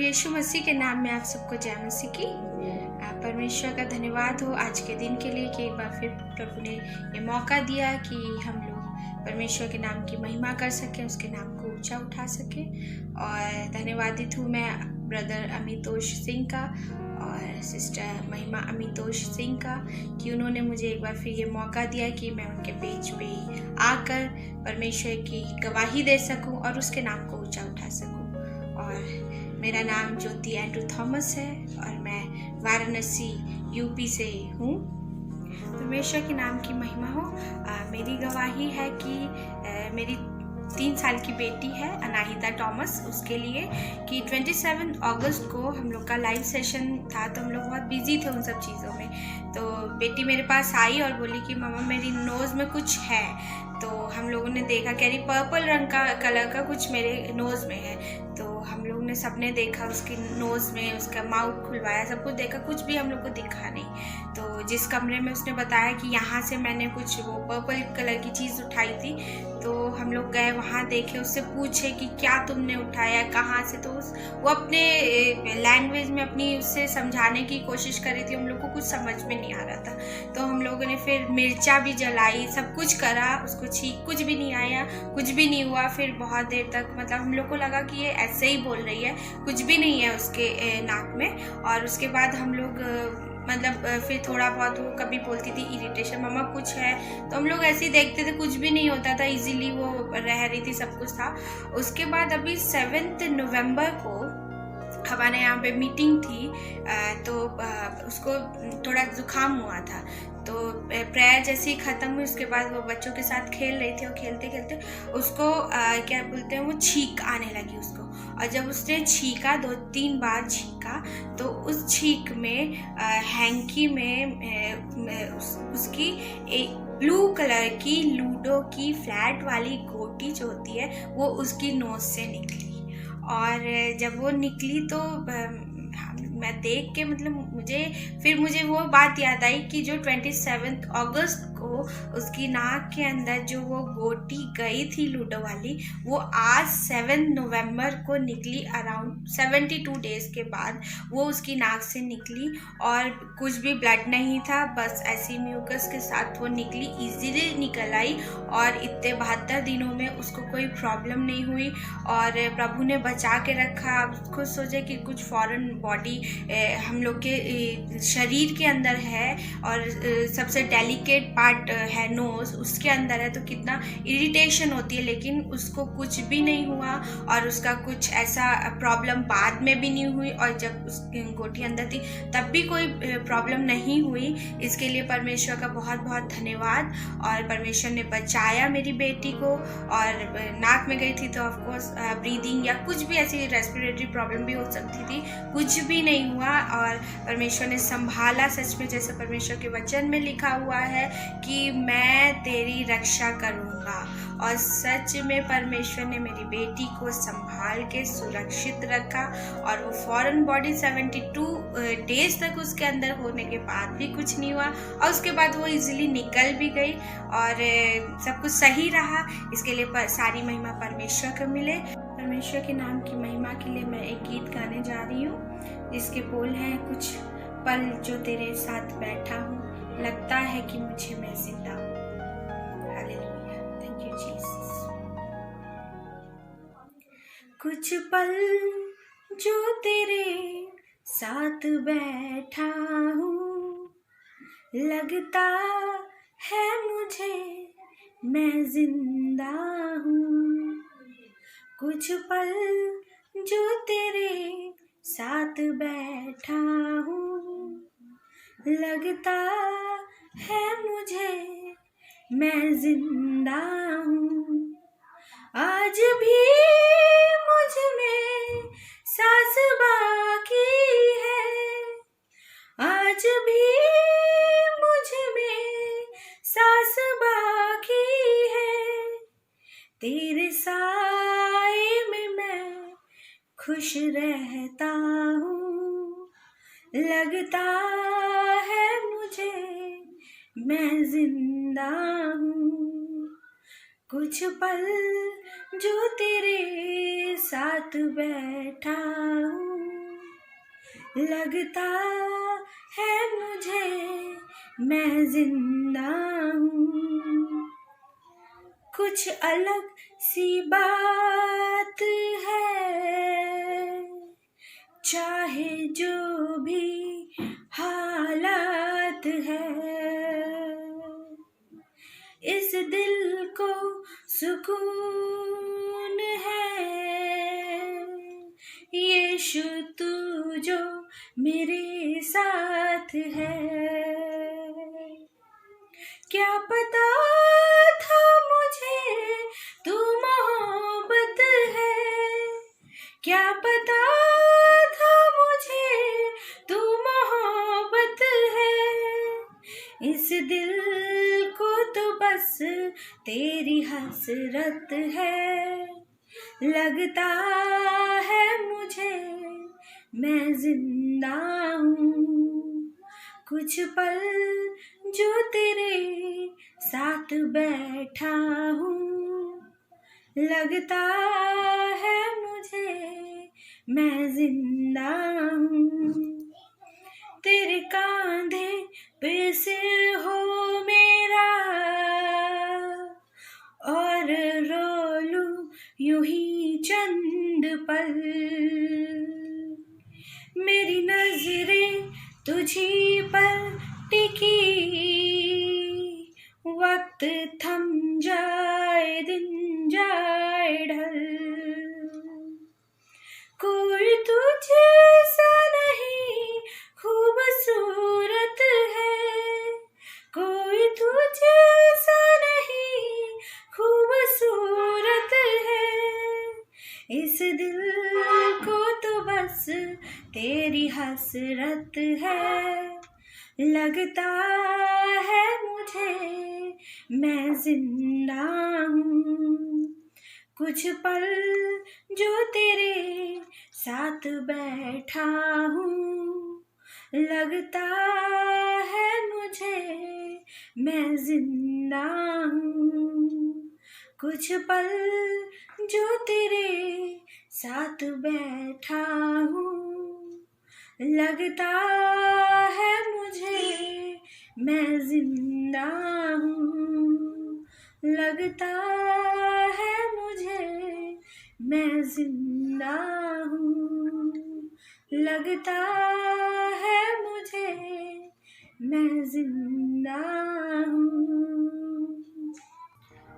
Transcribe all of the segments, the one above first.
यीशु मसीह के नाम में आप सबको जय मसीह की। परमेश्वर का धन्यवाद हो आज के दिन के लिए कि एक बार फिर प्रभु ने ये मौका दिया कि हम लोग परमेश्वर के नाम की महिमा कर सकें, उसके नाम को ऊंचा उठा सकें। और धन्यवादित हूँ मैं ब्रदर अमितोष सिंह का और सिस्टर महिमा अमितोष सिंह का कि उन्होंने मुझे एक बार फिर ये मौका दिया कि मैं उनके पेज पे आकर परमेश्वर की गवाही दे सकूं और उसके नाम को ऊंचा उठा सकूं। और मेरा नाम ज्योति एंड्रू थॉमस है और मैं वाराणसी यूपी से हूँ। परमेश्वर के नाम की महिमा हो। मेरी गवाही है कि मेरी 3 साल की बेटी है अनाहिता थॉमस, उसके लिए कि 27 अगस्त को हम लोग का लाइव सेशन था, तो हम लोग बहुत बिजी थे उन सब चीज़ों में। तो बेटी मेरे पास आई और बोली कि मम्मा मेरी नोज़ में कुछ है। तो हम लोगों ने देखा कह रही पर्पल रंग का कलर का कुछ मेरे नोज़ में है। तो हम लोग ने सबने देखा उसकी नोज़ में, उसका माउथ खुलवाया, सब कुछ देखा, कुछ भी हम लोग को दिखा नहीं। तो जिस कमरे में उसने बताया कि यहाँ से मैंने कुछ वो पर्पल कलर की चीज़ उठाई थी, तो हम लोग गए वहाँ देखे, उससे पूछे कि क्या तुमने उठाया, कहाँ से। तो वो अपने लैंग्वेज में अपनी उससे समझाने की कोशिश कर रही थी, हम लोग को कुछ समझ में नहीं आ रहा था। तो हम लोगों ने फिर मिर्चा भी जलाई, सब कुछ करा, उसको छींक, कुछ भी नहीं आया, कुछ भी नहीं हुआ। फिर बहुत देर तक मतलब हम लोग को लगा कि ये ऐसे ही बोल रही है, कुछ भी नहीं है उसके नाक में। और उसके बाद हम लोग मतलब फिर थोड़ा बहुत वो कभी बोलती थी इरिटेशन, मम्मा कुछ है, तो हम लोग ऐसे ही देखते थे, कुछ भी नहीं होता था, इजीली वो रह रही थी, सब कुछ था। उसके बाद अभी 7 नवंबर को हमारे यहाँ पे मीटिंग थी, तो उसको थोड़ा जुकाम हुआ था। तो प्रेयर जैसे ही ख़त्म हुई उसके बाद वो बच्चों के साथ खेल रही थी और खेलते खेलते उसको क्या बोलते हैं, वो छींक आने लगी उसको। और जब उसने छींका, 2-3 बार छींका, तो उस छींक में हैंकी में उसकी एक ब्लू कलर की लूडो की फ्लैट वाली गोटी जो होती है वो उसकी नोज से निकली। और जब वो निकली तो मैं देख के मतलब मुझे वो बात याद आई कि जो 27 अगस्त को उसकी नाक के अंदर जो वो गोटी गई थी लूडो वाली, वो आज 7 नवंबर को निकली। अराउंड 72 डेज के बाद वो उसकी नाक से निकली और कुछ भी ब्लड नहीं था, बस ऐसी म्यूकस के साथ वो निकली, इजीली निकल आई। और इतने 72 दिनों में उसको कोई प्रॉब्लम नहीं हुई और प्रभु ने बचा के रखा। खुद सोचे कि कुछ फॉरेन बॉडी हम लोग के शरीर के अंदर है और सबसे डेलिकेट पार्ट है नोज़, उसके अंदर है, तो कितना इरिटेशन होती है, लेकिन उसको कुछ भी नहीं हुआ और उसका कुछ ऐसा प्रॉब्लम बाद में भी नहीं हुई। और जब उसकी गोटी अंदर थी तब भी कोई प्रॉब्लम नहीं हुई। इसके लिए परमेश्वर का बहुत बहुत धन्यवाद। और परमेश्वर ने बचाया मेरी बेटी को। और नाक में गई थी तो ऑफकोर्स ब्रीदिंग या कुछ भी ऐसी रेस्पिरेटरी प्रॉब्लम भी हो सकती थी, कुछ भी नहीं हुआ। और परमेश्वर ने संभाला सच में, जैसे परमेश्वर के वचन में लिखा हुआ है कि मैं तेरी रक्षा करूँगा। और सच में परमेश्वर ने मेरी बेटी को संभाल के सुरक्षित रखा और वो फॉरेन बॉडी 72 डेज तक उसके अंदर होने के बाद भी कुछ नहीं हुआ और उसके बाद वो इजीली निकल भी गई और सब कुछ सही रहा। इसके लिए सारी महिमा परमेश्वर को मिले। परमेश्वर के नाम की महिमा के लिए मैं एक गीत गाने जा रही हूँ जिसके बोल हैं, कुछ पल जो तेरे साथ बैठा हूँ, लगता है कि मुझे मैं जिंदा हूँ। Hallelujah, thank you Jesus. कुछ पल जो तेरे साथ बैठा हूँ, लगता है मुझे मैं जिंदा हूँ। कुछ पल जो तेरे साथ बैठा हूँ, लगता है मुझे मैं जिंदा हूँ। आज भी मुझ में सांस बाकी है, आज भी मुझ में सांस बाकी है। तेरे साए में मैं खुश रहता हूँ, लगता है मुझे मैं जिंदा हूँ। कुछ पल जो तेरे साथ बैठा हूँ, लगता है मुझे मैं जिंदा हूँ। कुछ अलग सी बात है, चाहे जो भी हालात है, इस दिल को सुकून है, यीशु तू जो मेरे साथ है। क्या पता था मुझे तू मोहब्बत है, क्या पता था मुझे तू मोहब्बत है। इस दिल को तो बस तेरी हसरत है। लगता है मुझे मैं जिंदा हूँ। कुछ पल जो तेरे साथ बैठा हूँ। लगता है मुझे मैं जिंदा हूँ। तेरे कांधे पे सिर हो मेरा, और रो लूं यूं ही चंद पल। मेरी नजरें तुझी पर टिकी, वक्त थम जाए दिन जाए ढल। कोई तुझसा नहीं खूबसूरत है, कोई तुझसा नहीं खूबसूरत है। इस दिल को तो बस तेरी हसरत है। लगता है मुझे मैं जिंदा हूँ। कुछ पल जो तेरे साथ बैठा हूँ। लगता है मुझे मैं जिंदा हूँ। कुछ पल जो तेरे साथ बैठा हूँ। लगता है मुझे मैं जिंदा हूँ। लगता है मुझे मैं जिंदा हूँ। लगता है मुझे मैं जिंदा हूँ।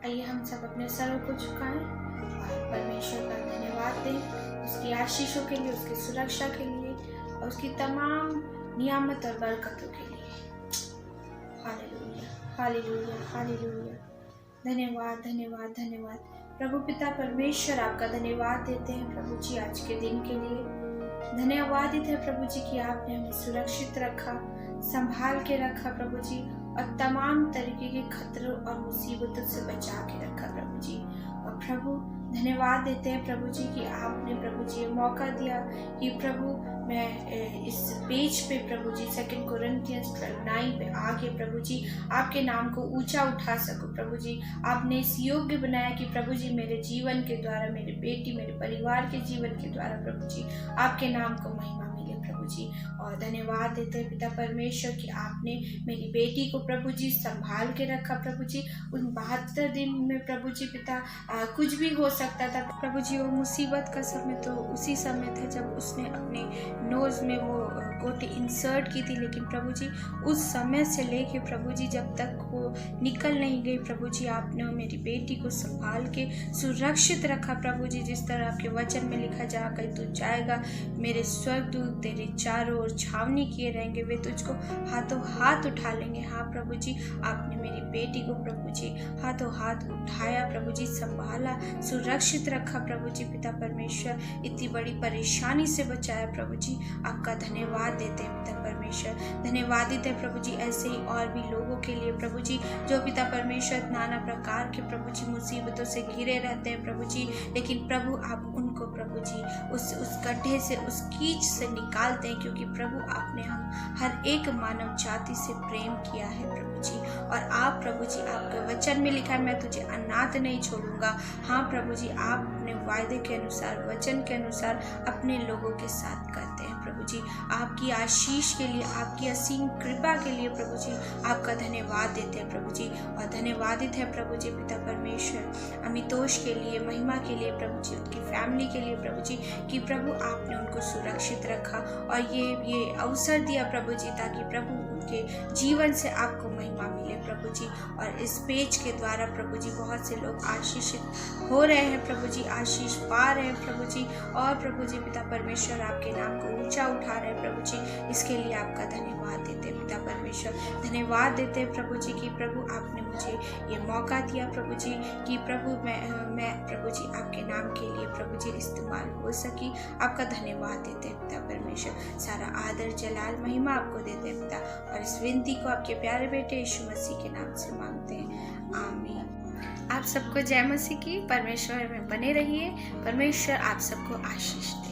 आइए हम सब अपने सरों को झुकाएं और परमेश्वर का धन्यवाद दें, उसकी आशीषों के लिए, उसकी सुरक्षा के लिए और उसकी तमाम नियामत और बरकतों के लिए। Hallelujah, hallelujah, hallelujah. धन्यवाद, धन्यवाद, धन्यवाद। प्रभु पिता परमेश्वर आपका धन्यवाद देते हैं प्रभु जी आज के दिन के लिए। धन्यवादित है प्रभु जी कि आपने हमें सुरक्षित रखा, संभाल के रखा प्रभु जी, और तमाम तरीके के खतरों और मुसीबतों से बचा के रखा प्रभु जी। और प्रभु धन्यवाद देते हैं प्रभु जी कि आपने प्रभु जी ये मौका दिया कि प्रभु मैं इस पेज पे प्रभु जी 2 कोरिन्थियंस 12:9 पे आके प्रभु जी आपके नाम को ऊंचा उठा सकूं प्रभु जी। आपने इस योग्य बनाया कि प्रभु जी मेरे जीवन के द्वारा, मेरे बेटी, मेरे परिवार के जीवन के द्वारा प्रभु जी आपके नाम को महिमा मिले प्रभु जी। और धन्यवाद देते हैं पिता परमेश्वर कि आपने मेरी बेटी को प्रभु जी संभाल के रखा प्रभु जी। उन 72 दिन में प्रभु जी पिता कुछ भी हो सकता था प्रभु जी। वो मुसीबत का समय तो उसी समय था जब उसने अपने नोज में वो गोटी इंसर्ट की थी, लेकिन प्रभु जी उस समय से लेके प्रभु जी जब तक वो निकल नहीं गई प्रभु जी, आपने मेरी बेटी को संभाल के सुरक्षित रखा प्रभु जी। जिस तरह आपके वचन में लिखा जा कर तू जाएगा, मेरे स्वर्गदूत तेरे चारों ओर छावनी किए रहेंगे, वे तुझको हाथों हाथ उठा लेंगे। हाँ प्रभु जी, आपने मेरी बेटी को प्रभु जी हाथों हाथ उठाया प्रभु जी, संभाला, सुरक्षित रखा प्रभु जी। पिता परमेश्वर इतनी बड़ी परेशानी से बचाया प्रभु जी, आपका धन्यवाद देते हैं पिता परमेश्वर। धन्यवादित है प्रभु जी ऐसे ही और भी लोगों के लिए प्रभु जी जो पिता परमेश्वर नाना प्रकार के प्रभु जी मुसीबतों से घिरे रहते हैं प्रभु जी, लेकिन प्रभु आप उनको प्रभु जी उस गड्ढे से, उस कीच से निकालते हैं, क्योंकि प्रभु आपने हम हर एक मानव जाति से प्रेम किया है प्रभु जी। और आप प्रभु जी आपके वचन में लिखा है मैं तुझे अनाथ नहीं छोड़ूंगा। हाँ प्रभु जी, आप अपने वायदे के अनुसार, वचन के अनुसार अपने लोगों के साथ करते हैं प्रभु जी, आपकी आशीष के लिए, आपकी असीम कृपा के लिए प्रभु जी आपका धन्यवाद देते हैं प्रभु जी। और धन्यवादित है प्रभु जी पिता परमेश्वर अमितोष के लिए, महिमा के लिए प्रभु जी, उनकी फैमिली के लिए प्रभु जी, कि प्रभु आपने उनको सुरक्षित रखा और ये अवसर दिया प्रभु जी, ताकि प्रभु उनके जीवन से आपको महिमा मिले प्रभु जी। और इस पेज के द्वारा प्रभु जी बहुत से लोग आशीषित हो रहे हैं प्रभु जी, आशीष पा रहे हैं प्रभु जी। और प्रभु जी पिता परमेश्वर आपके नाम को ऊंचा उठा रहे हैं प्रभु जी, इसके लिए आपका धन्यवाद देते हैं पिता परमेश्वर। धन्यवाद देते हैं प्रभु जी कि प्रभु आपने मुझे ये मौका दिया प्रभु जी, कि प्रभु मैं प्रभु जी आपके नाम के लिए प्रभु जी इस्तेमाल हो सकी। आपका धन्यवाद देते हैं पिता परमेश्वर। सारा आदर जलाल महिमा आपको देते हैं पिता, और इस विनती को आपके प्यारे बेटे यीशु मसीह के नाम से मांगते हैं, आमीन। आप सबको जय मसीह की। परमेश्वर में बने रहिए। परमेश्वर आप सबको आशीष दे।